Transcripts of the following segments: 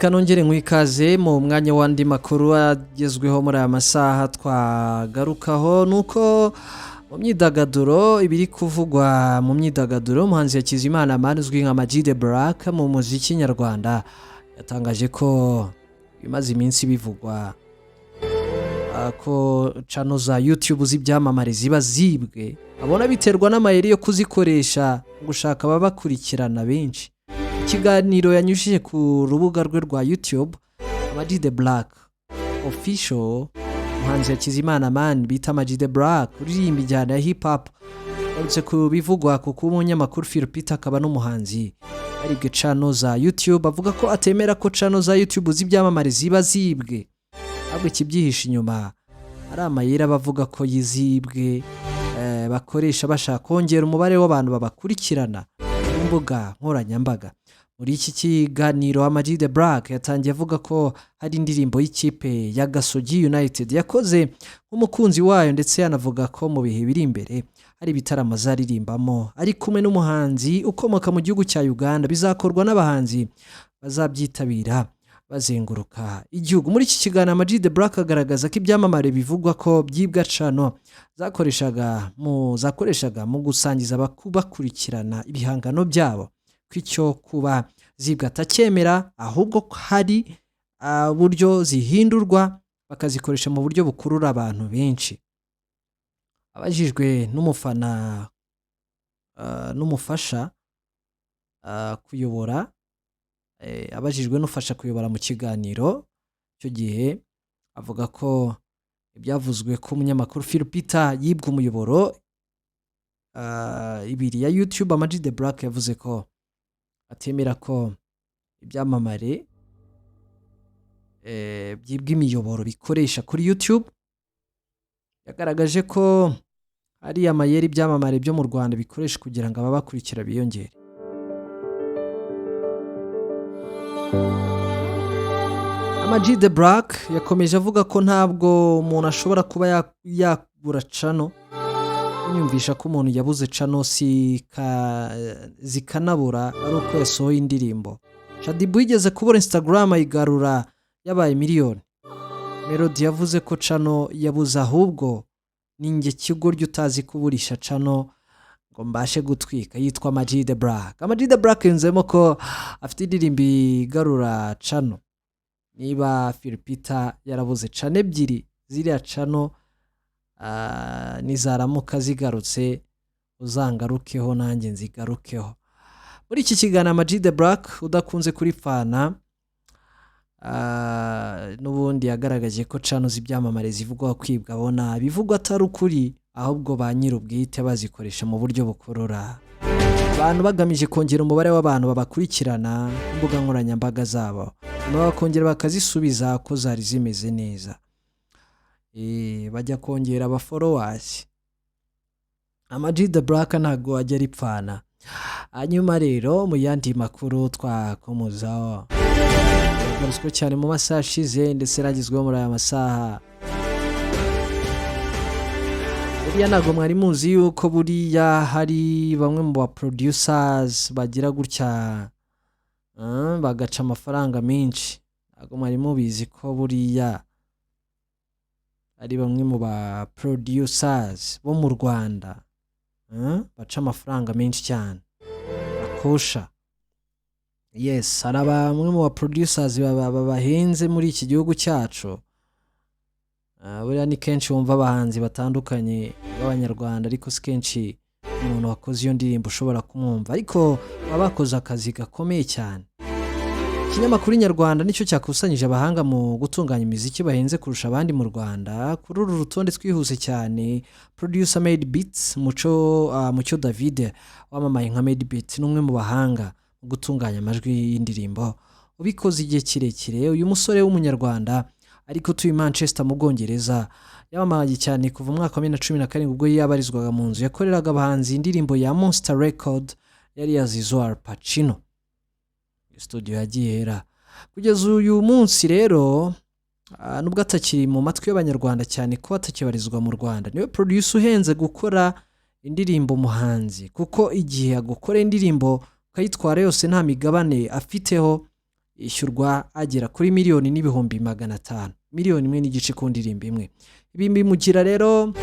reka nongere nk'ikaze mu mwanya w'andi makuru agezweho muri aya masaha twagarukaho nuko mu myidagaduro ibiri kuvugwa mu myidagaduro umuhanzi Hakizimana uzwi nka Majide Black mu muziki nyarwanda yatangaje ko bimaze iminsi bivugwa ko channel za YouTube z'ibyamamare ziba zibwe abona biterwa n'amayeri yo kuzikoresha gushaka ababakurikirana benshi. Ikiganiro yanyujije ku rubuga rwe rwa YouTube Majide Black official umuhanzi Hakizimana bita Majide Black uririmba injyana ya hip hop uretse kubivugwa kuko umunyamakuru Philipita akaba n'umuhanzi aribwe channel za YouTube avuga ko atemera ko channel za YouTube z'ibyamamare ziba zibwe ahubwo ikibyihisha inyuma ari amayeri bavuga ko yizibwe bakoresha bashaka kongera umubare w'abantu babakurikirana ku mbuga nkoranyambaga. Muri iki kiganiro Majide Black yatangiye avuga ko hari indirimbo y'ikipe ya Gasogi United yakoze nk'umukunzi wayo ndetse yanavuga ko mu bihe biri imbere hari ibitaramo azaririmbamo ari kumwe n'umuhanzi ukomoka mu gihugu cya Uganda bizakorwa n'abahanzi bazabyitabira bazenguruka igihugu. Muri iki kiganiro Majide Black agaragaza ko ibyamamare bivugwa ko byibwa channel zakoreshaga mu gusangiza abakurikirana ibihangano byabo kwicyo kuba zibwa atacyemera ahubwo hari buryo zihindurwa bakazikoresha mu buryo bukurura abantu benshi. Abajijwe n'umufana n'umufasha kuyobora abajijwe n'ufasha kuyobora mu kiganiro cyo gihe avuga ko ibyavuzwe ko umunyamakuru Philipita yibwa umuyoboro ibiri ya YouTube. Majide Black yavuze ko atemera ko ibyamamare byibwa imiyoboro bikoresha kuri YouTube. Yagaragaje ko ari amayeri ibyamamare byo mu Rwanda bikoresha kugira ngo ababakurikira biyongere. Majide Black yakomeje avuga ko ntabwo umuntu ashobora kuba yagura channel nyumvisha ko umuntu yabuze channel zikanabura ari uko yasohoye indirimbo. Shadibu yigeze kubura Instagram ayigarura yabaye miliyoni. Melody yavuze ko channel yabuze ahubwo ninjye kigoryo utazi kuburisha channel ngo mbashe gutwika yitwa Majide Black. Majide Black yunzemo ko afite indirimbo igarura channel. Niba Philipita yarabuze channel ebyiri ziriya channel nizaramuka zigarutse uzangarukeho nanjye nzigarukeho. Muri iki kiganiro Majide Black udakunze kuri fana n'ubundi yagaragaje ko channel z'ibyamamare zivugwa kwibwa abona bivugwa atari ukuri ahubwo ba nyir'ubwite bazikoresha mu buryo bukorora abantu bagamije kongera umubare w'abantu babakurikirana imbuga nkoranyambaga zabo bakongera bakazisubiza ko zari zimeze neza. Bajya kongera aba followers. Majide Black ntago ajya ripfana. Hanyuma rero mu yandi makuru twakomozaho garutswe cyane mu masaha ashize ndetse ragizweho muri aya masaha. Buriya ntago mwari muzi yuko buriya hari bamwe mu ba producers bagira gutya bagaca amafaranga menshi. Ntago mwari mubizi ko buriya ari bamwe mu ba producers bo mu Rwanda baca amafaranga menshi cyane bakosha. Yes, hari bamwe mu ba producers bahenze muri iki gihugu cyacu. Buriya ni kenshi wumva abahanzi batandukanye b'abanyarwanda ariko si kenshi umuntu wakoze iyo ndirimbo ushobora kumwumva ariko baba bakoze akazi gakomeye cyane. Ikinyamakuru Nyarwanda nicyo cyakusanyije abahanga mu gutunganya imiziki bahenze kurusha abandi mu Rwanda. Kuri uru rutonde twihuse cyane producer Made Beats Mucyo David wamamaye nka Made Beats n'umwe mu bahanga mu gutunganya amajwi y'indirimbo ubikoze igihe kirekire. Uyu musore w'umunyarwanda ariko tuyi Manchester mu Bwongereza yamamaye cyane kuva mwaka wa 2017 ubwo yabarizwaga mu nzu yakoreraga abahanzi indirimbo ya Monster Record yari yazizwe Al Pacino. Studio yagihera kugeza uyu munsi rero nubwo atakiri mu matwi y'abanyarwanda cyane ko atakibarizwa mu Rwanda. Niwe producer uhenze gukora indirimbo muhanzi kuko igihe agukora indirimbo kayitwara yose nta migabane afiteho ishyurwa agera kuri miliyoni n'ibihumbi 500, miliyoni imwe n'igice ku ndirimbo imwe. Ibi bimugira rero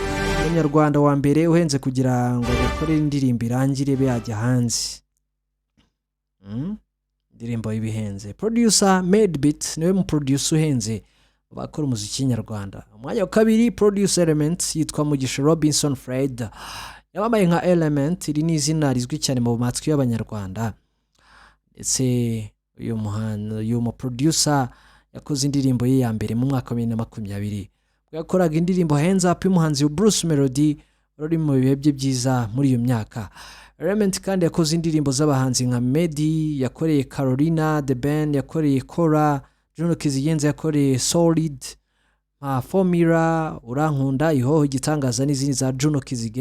umunyarwanda wa mbere uhenze kugira ngo bakore indirimbo irangire be yajya hanze. Indirimbo y'ibihenze. Producer Made Beat niwe mu producer uhenze bakora umuziki nyarwanda. Umwanya wa kabiri producer Element yitwa Mugisha Robinson Fred. Yabamaye nka Element, iri ni izina rizwi cyane mu matwi y'abanyarwanda. Ndetse uyu mu producer yakoze indirimbo ye ya mbere mu mwaka wa 2020. Yakoraga indirimbo Hands Up y'umuhanzi Bruce Melody uri mu bihe bye byiza muri iyo myaka. Element kandi yakoze indirimbo z'abahanzi nka Medi, yakoreye Carolina The Band, yakoreye Kora, Juno Kiiz yakoreye Solid, Formula, Urankunda, Ihoho, Igitangaza n'izindi za Juno Kiiz.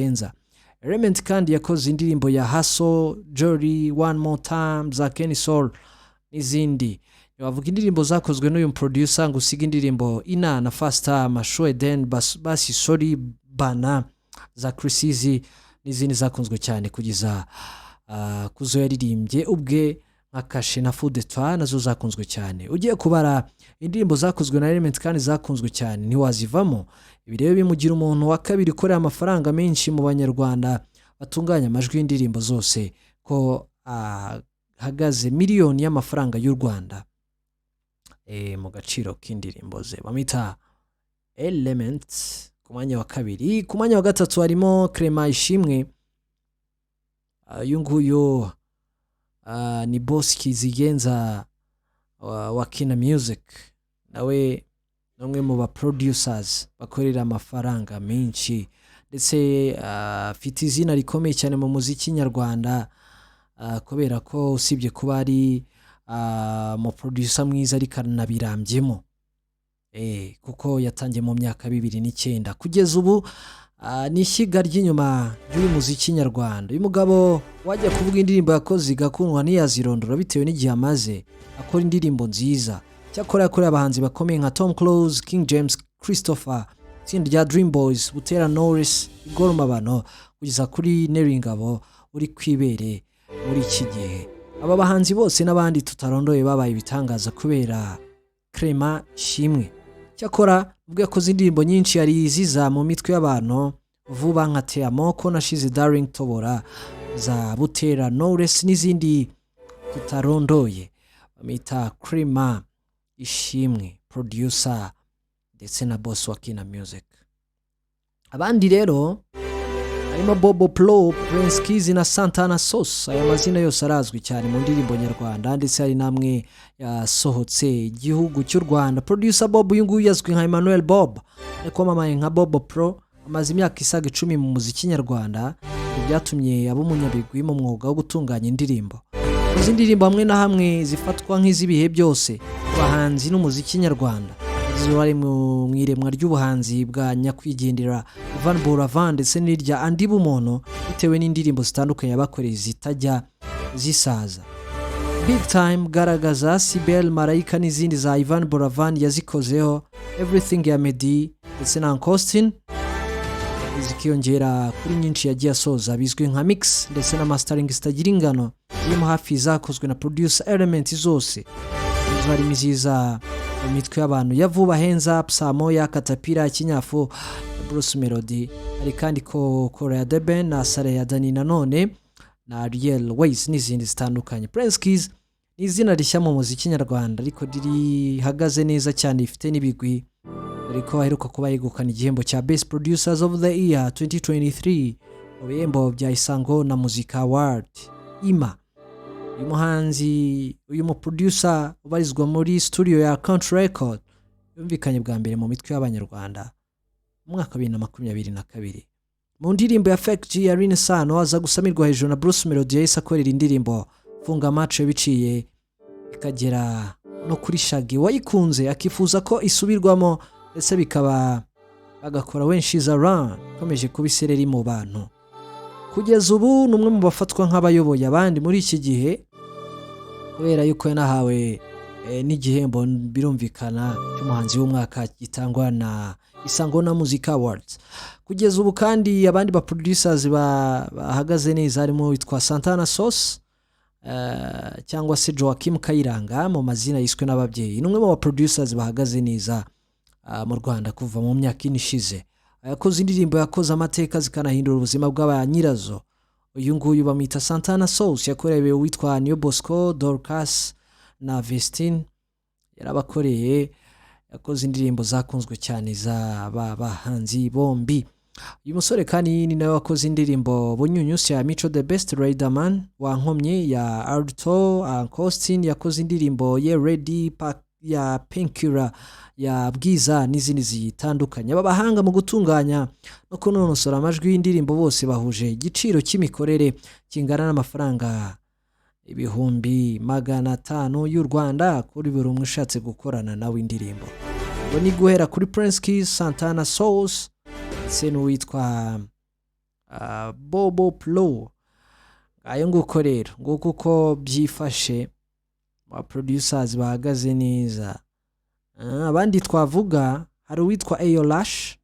Element kandi yakoze indirimbo ya Hustle, Jory, One More Time, za Kenny Soul n'izindi. Bavuga indirimbo zakozwe n'uyu producer ngo usiga indirimbo Ina na Faster, Mashoe Den, Basi Sorry, Bana za kiiz n'izindi zakunzwe cyane kugeza kuzo yaririmbye ubwe nka Kashe na Fudetwa nazo zakunzwe cyane. Ugiye kubara indirimbo zakozwe na Element kandi zakunzwe cyane ntiwazivamo. Ibi rero bimugira umuntu wa kabiri ukorera amafaranga menshi mu banyarwanda batunganya amajwi y'indirimbo zose, ko hagaze miliyoni y'amafaranga y'u Rwanda mu gaciro k'indirimbo ze. Bamita Element ku mwanya wa kabiri. Ku mwanya wa gatatu harimo Clement Ishimwe. Uyu nguyu ni boss kiiz wa Kinamusic, nawe nomwe mu ba producers bakorera amafaranga menshi, ndetse afite izina rikomeye cyane mu muziki nyarwanda, kubera ko usibye kuba ari mu producer mwiza ariko nabirambyemo, kuko yatangiye mu myaka 2009 kugeza ubu ni ishyiga ry'inyuma y'uyu muziki nyarwanda. Uyu mugabo wajya kuvuga indirimbo yakoze igakundwa ntiyazirondora bitewe n'igihe amaze akora indirimbo nziza. Cyakora yakoreye abahanzi bakomeye nka Tom Close, King James, Christopher, itsinda rya Dream Boys, Butera Knowless, Igor Mabano, kugeza kuri Neringabo uri kwibere muri iki gihe. Aba bahanzi bose n'abandi tutarondoye babaye ibitangaza kubera Clement Ishimwe. Cyakora ubwo yakoze indirimbo nyinshi yari iziza mu mitwe y'abantu vuba nka Te Amoko na She's Darling Tobora za Butera Knowless n'izindi tutarondoye. Bamita Clement Ishimwe, producer ndetse na boss wa Kinamusic. Abandi rero harimo Bobo Pro, Prince Kiiz na Santana Sauce. Aya mazina yose arazwi cyane mu ndirimbo nyarwanda, ndetse hari namwe yasohotse igihugu cy'u Rwanda. Producer Bob uyu nguyu yazwi nka Emmanuel Bob, ariko mamaye nka Bobo Pro, amaze imyaka isaga 10 mu muziki nyarwanda, byatumye abo munyabigwi mu mwuga wo gutunganya indirimbo. Izi ndirimbo hamwe na hamwe zifatwa nk'iz'ibihe byose abahanzi n'umuziki nyarwanda, zari mu iremwa ry'ubuhanzi bwa nyakwigendera Van Buravan ndetse n'irya Andi Bumono, bitewe n'indirimbo zitandukanye yabakoreye zitajya zisaza. Big Time, Garagaza, Sibel, Marayika n'izindi za Ivan Buravan yazikozeho, Everything ya Meddy ndetse na Ankostin, zikiyongera kuri nyinshi yagiye asoza bizwi nka mix ndetse na mastering zitagira ingano zirimo hafi zakozwe na producer Element zose. Izo hari miziza mu mitwe y'abantu yavuba Bahenze, Samoya, Katapira, Kinyafu, Bruce Melody, hari kandi ko Kora The Band na Sare ya Dani nanone na Real Ways n'izindi zitandukanye. Prince Kiiz ni izina rishya mu muziki nyarwanda ariko hagaze neza cyane, ifite n'ibigwi, ariko aheruka kuba yegukana igihembo cya Best Producers of the Year 2023 mu bihembo bya Isango na Music Award IMA. Uyu muhanzi, uyu mu producer ubarizwa muri studio ya Country Record, yumvikanye bwa mbere mu mitwe y'abanyarwanda mu mwaka 2022 mu ndirimbo ya Fake G ya Rine Sano, aza gusamirwa hejuru na Bruce Melody yahise akorera indirimbo Funga Match biciye ikagera no kuri Shaggy wayikunze akifuza ko isubirwamo, ese bikaba bagakora When She's Around komeje kubisereri mu bantu. Kugeza ubu numwe mu bafatwa nk'abayoboye abandi muri iki gihe, kubera yuko yanahawe n'igihembo birumvikana cy'umuhanzi w'umwaka gitangwa na Isango na Music Awards. Kugeza ubu kandi abandi ba producers bahagaze neza harimo witwa Santana Sauce, cyangwa se Joachim Kayiranga mu mazina yiswe n'ababyeyi. Numwe mu producers bahagaze neza mu Rwanda kuva mu myaka ishize. Yakoze indirimbo yakoze amateka zikanahindura ubuzima bw'abanyirazo. Uyu nguyu bamwita Santana Sauce, yakorewe witwa New Bosco, Dorcas na Vestine. Yarabakoreye, yakoze indirimbo zakunzwe cyane za bahanzi bombi. Uyu musore kandi ni nawe wakoze indirimbo Bunyunyusi ya Mico the Best, Riderman Wankomye ya Alto, Costin yakoze indirimbo ye Ready Pack ya Penkura ya Bwiza n'izindi zitandukanye. Abahanga mu gutunganya no kunonosora amajwi y'indirimbo bose bahuje igiciro cy'imikorere kingana n'amafaranga 500,000 y'u Rwanda kuri buri umwe ushatse gukorana nawe indirimbo. Ngo ni guhera kuri Prince Kiiz, Santana Sauce, se n'uwitwa Bobo Plo. Ayo nguko rero, nguko uko byifashe ba producers bahagaze neza. Abandi twavuga hari uwitwa Ayorash.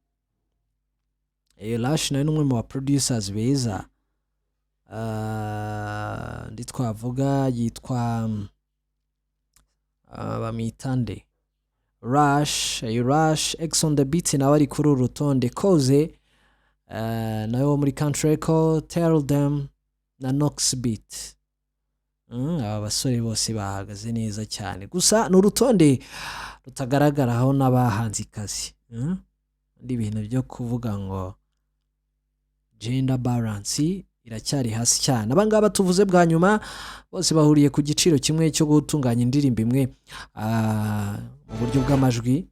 Ayorash nawe n'umwe mu ba producers beza. Ndi twavuga yitwa bamitande Rush, Ayorash, X on the beat nawe ari kuri Urutonde, koze nawe wo muri Country Echo, Tell Them na Nox Beat. Aba basore bose bahagaze neza cyane. Gusa n'urutonde rutagaragaraho n'abahanzikazi. Ndi bintu byo kuvuga ngo gender balance iracyari hasi cyane. Abangaba tuvuze bwa nyuma bose bahuriye ku giciro kimwe cyo gutunganya indirimbo imwe mu buryo bw'amajwi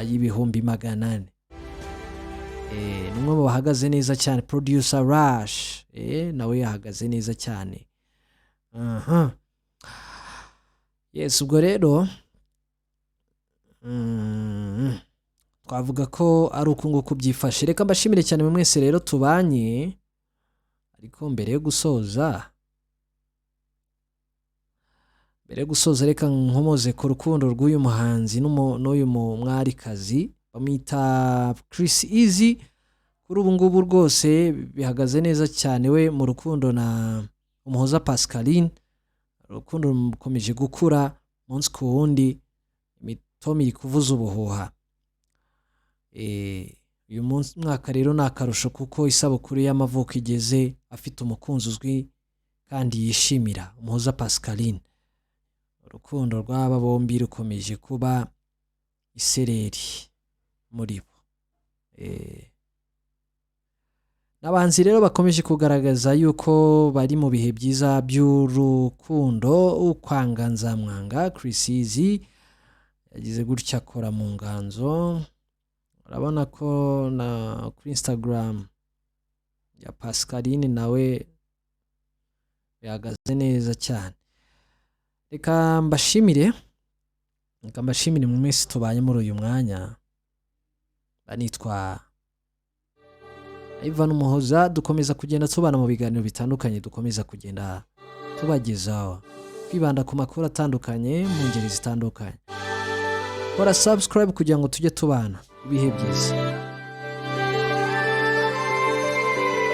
y'800,000. Numwe mu bahagaze neza cyane producer Rush, nawe yahagaze neza cyane. Yes, ubwo rero twavuga ko ari ukungu kubyifashe. Reka mbashimire cyane mwese rero tubanye. Ariko mbere yo gusoza reka nkomoze ku rukundo rw'uyu muhanzi n'uyu mwarikazi bamwita kiiz. Kuri ubu ngubu rwose bihagaze neza cyane we mu rukundo na Umuhoza Pascaline. Urukundo rukomeje gukura munsi ku wundi, imitomi iri kuvuza ubuhuha. Uyu mwaka rero nakarusho kuko isabukuru y'amavuko igeze, afite umukunzi uzwi kandi yishimira, Umuhoza Pascaline. Urukundo rw'aba bombi rukomeje kuba isereri muri bo. N'abanzi rero bakomeje kugaragaza yuko bari mu bihe byiza by'urukundo. Ukwanganza mwanga kiiz yagize gutya akora mu nganzo. Urabona ko na kuri Instagram ya Pascaline nawe bihagaze neza cyane. Reka mbashimire mu minsi tubanye muri uyu mwanya. Banitwa Ivan Umuhoza. Dukomeza kugenda tubana mu biganiro bitandukanye, dukomeza kugenda tubagezaho, kwibanda ku makuru atandukanye mu ngeri zitandukanye. Kora subscribe kugira ngo tujye tubana ibihe byiza.